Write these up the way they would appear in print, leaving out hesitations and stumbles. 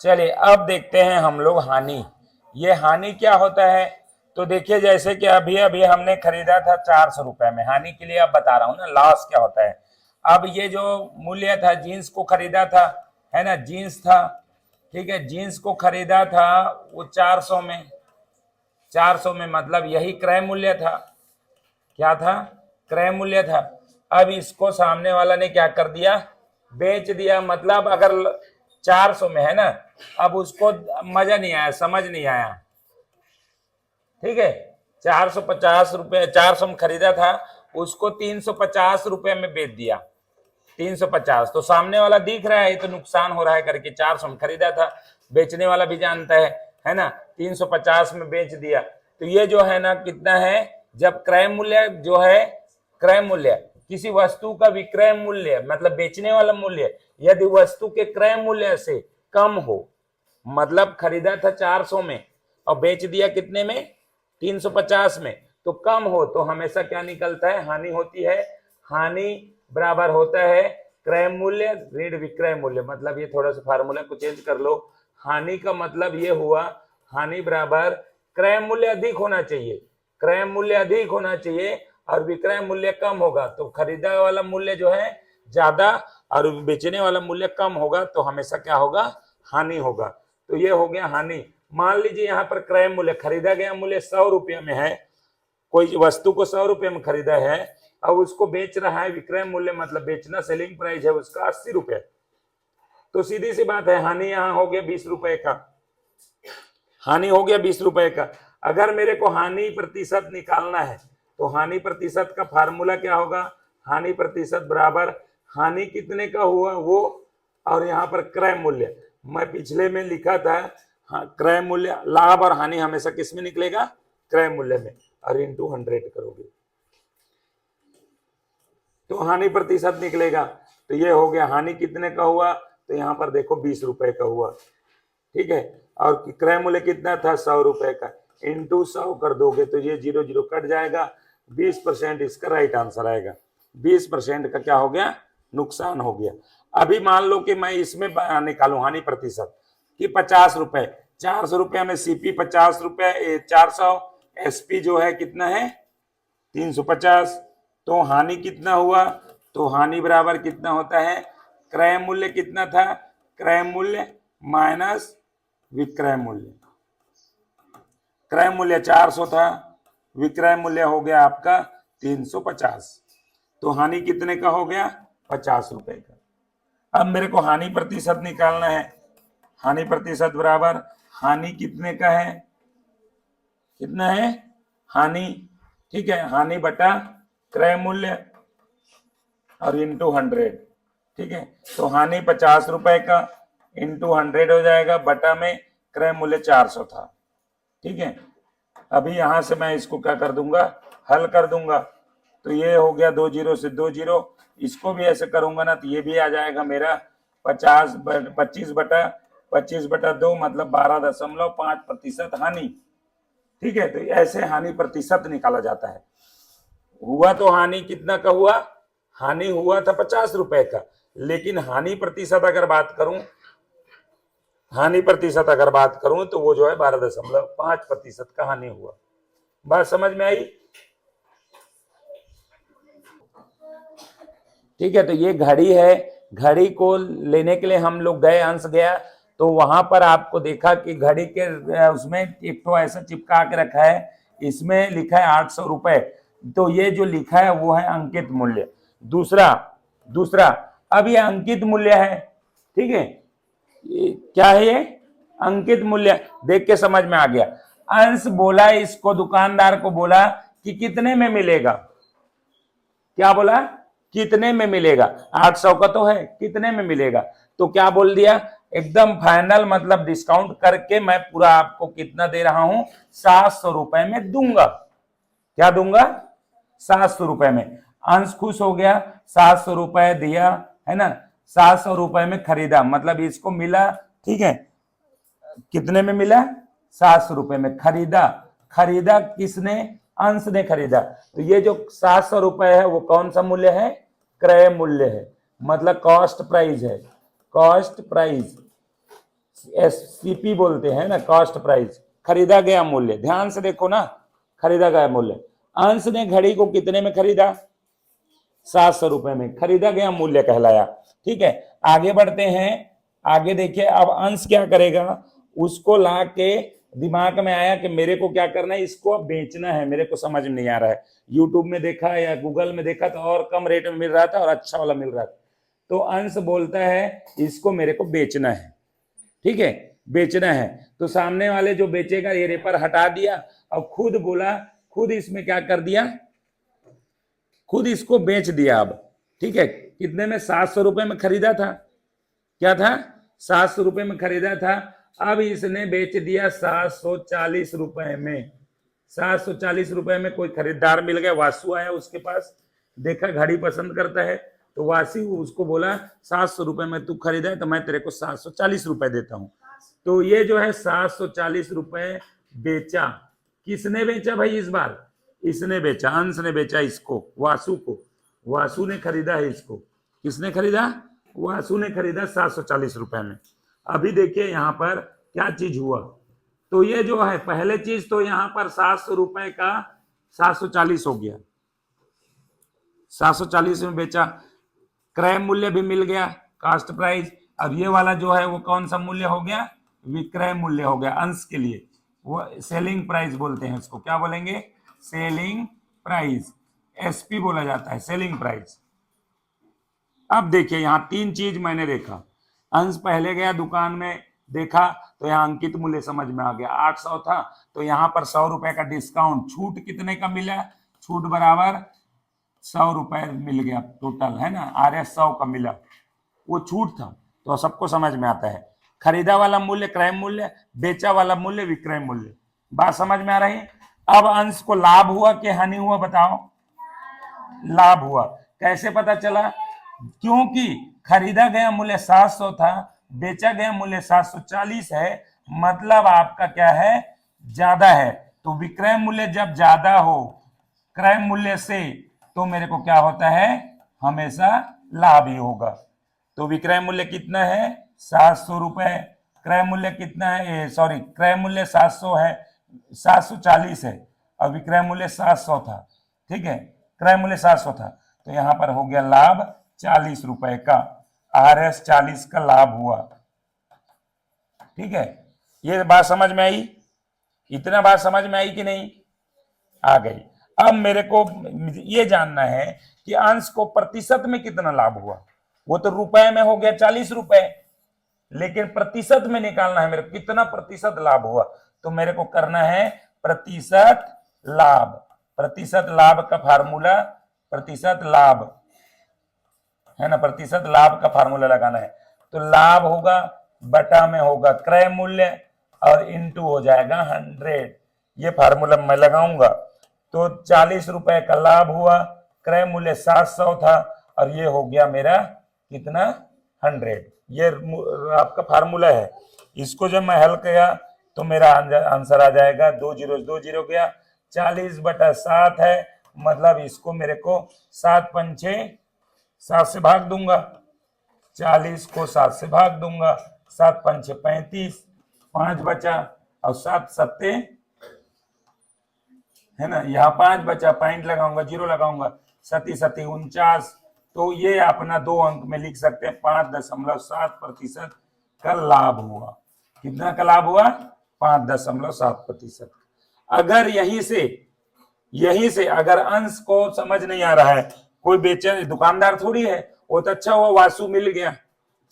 चलिए अब देखते हैं हम लोग हानि। ये हानि क्या होता है? तो देखिए जैसे कि अभी अभी हमने खरीदा था 400 रुपए में, हानि के लिए अब बता रहा हूं ना, लॉस क्या होता है। अब ये जो मूल्य था, जीन्स को खरीदा था, है ना, जीन्स था, ठीक है, जीन्स को खरीदा था वो 400 में, 400 में, मतलब यही क्रय मूल्य था। क्या था? क्रय मूल्य था। अब इसको सामने वाला ने क्या कर दिया? बेच दिया। मतलब अगर 400 में है ना, अब उसको मजा नहीं आया, समझ नहीं आया, ठीक है, 450 रुपए, 400 में खरीदा था, उसको 350 रुपए में बेच दिया। 350 तो सामने वाला दिख रहा है ये तो नुकसान हो रहा है करके, 400 में खरीदा था, बेचने वाला भी जानता है ना, 350 में बेच दिया। तो ये जो है ना कितना है? जब क्रय मूल्य जो है, क्रय मूल्य किसी वस्तु का विक्रय मूल्य मतलब बेचने वाला मूल्य यदि वस्तु के क्रय मूल्य से कम हो, मतलब खरीदा था 400 में और बेच दिया कितने में? 350 में, तो कम हो तो हमेशा क्या निकलता है? हानि होती है। हानि बराबर होता है क्रय मूल्य ऋण विक्रय मूल्य। मतलब ये थोड़ा सा फार्मूला को चेंज कर लो। हानि का मतलब ये हुआ, हानि बराबर क्रय मूल्य अधिक होना चाहिए, क्रय मूल्य अधिक होना चाहिए और विक्रय मूल्य कम होगा, तो खरीदा वाला मूल्य जो है ज्यादा और बेचने वाला मूल्य कम होगा, तो हमेशा क्या होगा? हानि होगा। तो ये हो गया हानि। मान लीजिए यहाँ पर क्रय मूल्य, खरीदा गया मूल्य 100 रुपये में है, कोई वस्तु को 100 रुपये में खरीदा है, अब उसको बेच रहा है, विक्रय मूल्य मतलब बेचना सेलिंग प्राइस है उसका 80 रुपये, तो सीधी सी बात है हानि यहाँ हो गया 20 रुपए का, हानि हो गया 20 रुपए का। अगर मेरे को हानि प्रतिशत निकालना है तो हानि प्रतिशत का फार्मूला क्या होगा? हानि प्रतिशत बराबर हानि कितने का हुआ वो और यहाँ पर क्रय मूल्य। मैं पिछले में लिखा था, हाँ, क्रय मूल्य, लाभ और हानि हमेशा किस में निकलेगा? क्रय मूल्य में, और इंटू 100 करोगे तो हानि प्रतिशत निकलेगा। तो ये हो गया हानि कितने का हुआ, तो यहाँ पर देखो 20 रुपए का हुआ, ठीक है, और क्रय मूल्य कितना था? 100 रुपए का, इंटू 100 कर दोगे तो ये 0 0 कट जाएगा, 20% इसका राइट आंसर आएगा। 20% का क्या हो गया? नुकसान हो गया। अभी मान लो कि मैं इसमें निकालू हानि प्रतिशत कि 50 रुपए, 400 रुपये में सीपी 50 रुपए, 400 एसपी जो है कितना है? 350, तो हानि कितना हुआ? तो हानि बराबर कितना होता है? क्रय मूल्य कितना था? क्रय मूल्य माइनस विक्रय मूल्य। क्रय मूल्य 400 था, विक्रय मूल्य हो गया आपका 350, तो हानि कितने का हो गया? 50 रुपए का। अब मेरे को हानि प्रतिशत निकालना है। हानि प्रतिशत बराबर हानि कितने का है? कितना है हानि? ठीक है, हानि बटा क्रय मूल्य और इंटू 100, ठीक है, तो हानि 50 रुपए का इंटू 100 हो जाएगा, बटा में क्रय मूल्य 400 था, ठीक है। अभी यहां से मैं इसको क्या कर दूंगा? हल कर दूंगा, तो ये हो गया 2 जीरो से 2 जीरो, इसको भी ऐसे करूंगा ना तो ये भी आ जाएगा मेरा 25 बटा 2 मतलब 12.5% हानि, ठीक है। तो ऐसे हानि प्रतिशत निकाला जाता है। हुआ तो हानि कितना का हुआ? हानि हुआ था 50 रुपए का, लेकिन हानि प्रतिशत अगर बात करूं, हानि प्रतिशत अगर बात करूं तो वो जो है 12.5% का हानि हुआ। बात समझ में आई? ठीक है, तो ये घड़ी है, घड़ी को लेने के लिए हम लोग गए, अंश गया, तो वहां पर आपको देखा कि घड़ी के उसमें एक तो ऐसा चिपका के रखा है, इसमें लिखा है 800 रुपए, तो ये जो लिखा है वो है अंकित मूल्य। दूसरा दूसरा अब ये अंकित मूल्य है, ठीक है, ये क्या है? ये अंकित मूल्य। देख के समझ में आ गया। अंश बोला, इसको दुकानदार को बोला कि कितने में मिलेगा? क्या बोला? कितने में मिलेगा? 800 का तो है, कितने में मिलेगा? तो क्या बोल दिया? एकदम फाइनल, मतलब डिस्काउंट करके मैं पूरा आपको कितना दे रहा हूं? 700 रुपए में दूंगा। क्या दूंगा? 700 रुपए में। अंश खुश हो गया, 700 रुपए दिया, है ना, 700 रुपए में खरीदा, मतलब इसको मिला, ठीक है, कितने में मिला? 700 रुपए में खरीदा। खरीदा किसने? अंश ने खरीदा। तो ये जो 700 रुपए है वो कौन सा मूल्य है? क्रय मूल्य है, मतलब कॉस्ट प्राइस है, कॉस्ट प्राइस एससीपी बोलते हैं ना, कॉस्ट प्राइस, खरीदा गया मूल्य। ध्यान से देखो ना, खरीदा गया मूल्य। अंश ने घड़ी को कितने में खरीदा? 700 रुपए में खरीदा गया मूल्य कहलाया। ठीक है, आगे बढ़ते हैं। आगे देखिए, अब अंश क्या करेगा, उसको ला के दिमाग में आया कि मेरे को क्या करना है, इसको अब बेचना है। मेरे को समझ में नहीं आ रहा है, यूट्यूब में देखा या गूगल में देखा तो और कम रेट में मिल रहा था और अच्छा वाला मिल रहा था। तो अंश बोलता है इसको मेरे को बेचना है। ठीक है, बेचना है। तो सामने वाले जो बेचेगा ये रेपर हटा दिया और खुद बोला, खुद इसमें क्या कर दिया, खुद इसको बेच दिया। अब ठीक है, कितने में? 700 रुपए में खरीदा था। क्या था? 700 रुपए में खरीदा था। अब इसने बेच दिया 740 रुपए में। 740 रुपए में कोई खरीदार मिल गया, वासु आया उसके पास, देखा घड़ी पसंद करता है तो वासी उसको बोला 700 रुपए में तू खरीदा है तो मैं तेरे को 740 रुपए देता हूं। तो ये जो है 740 रुपए बेचा। किसने बेचा भाई इस बार? इसने बेचा, अंश ने बेचा इसको, वासु को। वासु ने खरीदा है इसको। किसने खरीदा? वासु ने खरीदा 740 रुपए में। अभी देखिए यहां पर क्या चीज हुआ। तो ये जो है पहले चीज तो यहां पर 700 रुपए का 740 हो गया, 740 में बेचा। क्रय मूल्य भी मिल गया, कास्ट प्राइस। अब ये वाला जो है वो कौन सा मूल्य हो गया? विक्रय मूल्य हो गया अंश के लिए। वो सेलिंग प्राइस बोलते हैं उसको। क्या बोलेंगे? Selling price. एसपी बोला जाता है, सेलिंग प्राइस। अब देखिए यहां तीन चीज मैंने देखा। अंश पहले गया दुकान में, देखा तो यहाँ अंकित मूल्य समझ में आ गया, 800 था तो यहाँ पर 100 रुपए का डिस्काउंट, छूट कितने का मिला? छूट बराबर 100 रुपए मिल गया टोटल, है ना। RS 100 का मिला, वो छूट था तो सबको समझ में आता है। खरीदा वाला मूल्य क्रय मूल्य, बेचा वाला मूल्य विक्रय मूल्य। बात समझ में आ रही? अब अंश को लाभ हुआ कि हानि हुआ बताओ? लाभ हुआ। कैसे पता चला? क्योंकि खरीदा गया मूल्य 700 था, बेचा गया मूल्य 740 है, मतलब आपका क्या है? ज्यादा है। तो विक्रय मूल्य जब ज्यादा हो क्रय मूल्य से तो मेरे को क्या होता है? हमेशा लाभ ही होगा। तो विक्रय मूल्य कितना है? 700 रुपए। क्रय मूल्य कितना है? सॉरी, क्रय मूल्य 700 है, 740 है और विक्रय मूल्य 700 था। ठीक है, क्रय मूल्य 700 था तो यहां पर हो गया लाभ 40 रुपए का। RS 40 का लाभ हुआ। ठीक है, ये बात समझ में आई? इतना बात समझ में आई कि नहीं? आ गई। अब मेरे को ये जानना है कि अंश को प्रतिशत में कितना लाभ हुआ। वो तो रुपए में हो गया 40 रुपए, लेकिन प्रतिशत में निकालना है मेरे को, कितना प्रतिशत लाभ हुआ। तो मेरे को करना है प्रतिशत लाभ। प्रतिशत लाभ का फार्मूला, प्रतिशत लाभ है ना, प्रतिशत लाभ का फार्मूला लगाना है। तो लाभ होगा बटा में होगा क्रय मूल्य और इनटू हो जाएगा 100। ये फार्मूला मैं लगाऊंगा। तो 40 रुपए का लाभ हुआ, क्रय मूल्य 700 था और ये हो गया मेरा कितना? 100। ये आपका फार्मूला है। इसको जब मैं हल किया तो मेरा आंसर आ जाएगा 2 जीरो 2 जीरो गया, 40 बटा 7 है, मतलब इसको मेरे को 7 पंचे 7 से भाग दूंगा, 40 को 7 से भाग दूंगा, 7 पंचे 35, 5 बचा और 7 सत्ते, है ना, यहाँ 5 बचा, पॉइंट लगाऊंगा, जीरो लगाऊंगा, 7 सत्ती 49। तो ये अपना 2 अंक में लिख सकते हैं 5.7% का लाभ हुआ। कितना का लाभ हुआ? 5.7%। अगर यहीं से अगर अंश को समझ नहीं आ रहा है, कोई बेचे दुकानदार थोड़ी है, वो तो अच्छा हुआ वासु मिल गया,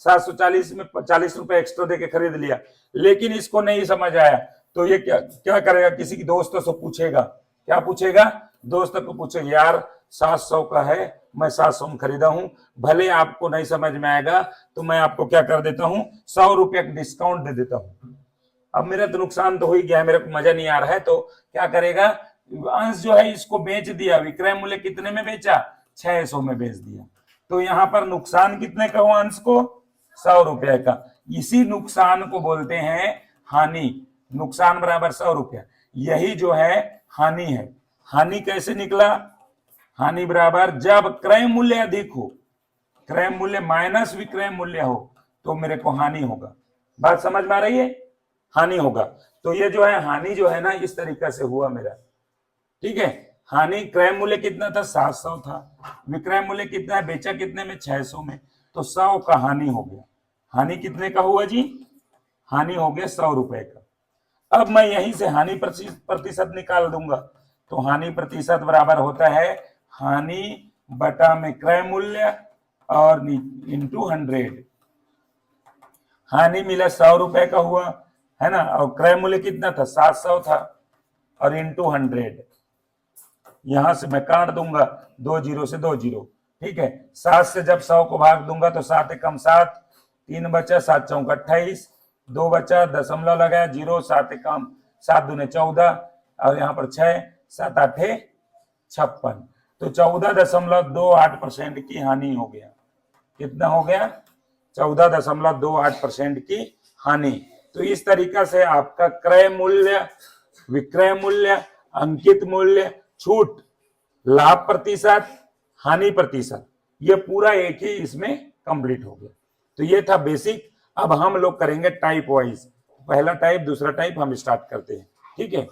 740 में 40 रुपए एक्स्ट्रा देके खरीद लिया, लेकिन इसको नहीं समझ आया तो ये क्या करेगा? किसी की दोस्तों से पूछेगा। क्या पूछेगा? दोस्तों को पूछेगा, यार 700 का है, मैं 700 में खरीदा हूं, भले आपको नहीं समझ में आएगा तो मैं आपको क्या कर देता हूं, 100 रुपये का डिस्काउंट दे देता हूं। अब मेरा तो नुकसान तो हो ही गया, मेरे को मजा नहीं आ रहा है, तो क्या करेगा? अंश जो है इसको बेच दिया। विक्रय मूल्य कितने में बेचा? 600 में बेच दिया। तो यहां पर नुकसान कितने का हुआ? अंश को 100 रुपए का। इसी नुकसान को बोलते हैं हानि। नुकसान बराबर 100 रुपया, यही जो है हानि है। हानि कैसे निकला? हानि बराबर जब क्रय मूल्य अधिक हो, क्रय मूल्य माइनस विक्रय मूल्य हो तो मेरे को हानि होगा। बात समझ में आ रही है? हानि होगा। तो ये जो है हानि जो है ना इस तरीके से हुआ मेरा, ठीक है। हानि क्रय मूल्य कितना था 700 था, विक्रय मूल्य कितना है, बेचा कितने में 600 में, तो 100 का हानि हो गया। हानि कितने का हुआ जी? हानि हो गया 100 रुपए का। अब मैं यहीं से हानि प्रतिशत निकाल दूंगा, तो हानि प्रतिशत बराबर होता है हानि बटा में क्रय मूल्य और इंटू 100। हानि मिला 100 रुपए का हुआ है ना, और क्रय मूल्य कितना था 700 था, और इंटू 100। यहां से मैं काट दूंगा 2 जीरो से 2 जीरो, ठीक है। 7 से जब 100 को भाग दूंगा तो 7 एकम 7, 3 बचा, 7 चौक 28, 2 बचा, दशमलव लगाया, 0, 7 एकम 7 दूने 14, और यहाँ पर 6, 7 आठे 56, तो 14.28% की हानि हो गया। कितना हो गया? 14.28% की हानि। तो इस तरीका से आपका क्रय मूल्य, विक्रय मूल्य, अंकित मूल्य, छूट, लाभ प्रतिशत, हानि प्रतिशत, ये पूरा एक ही इसमें कंप्लीट हो गया। तो ये था बेसिक। अब हम लोग करेंगे टाइप वाइज, पहला टाइप दूसरा टाइप हम स्टार्ट करते हैं, ठीक है।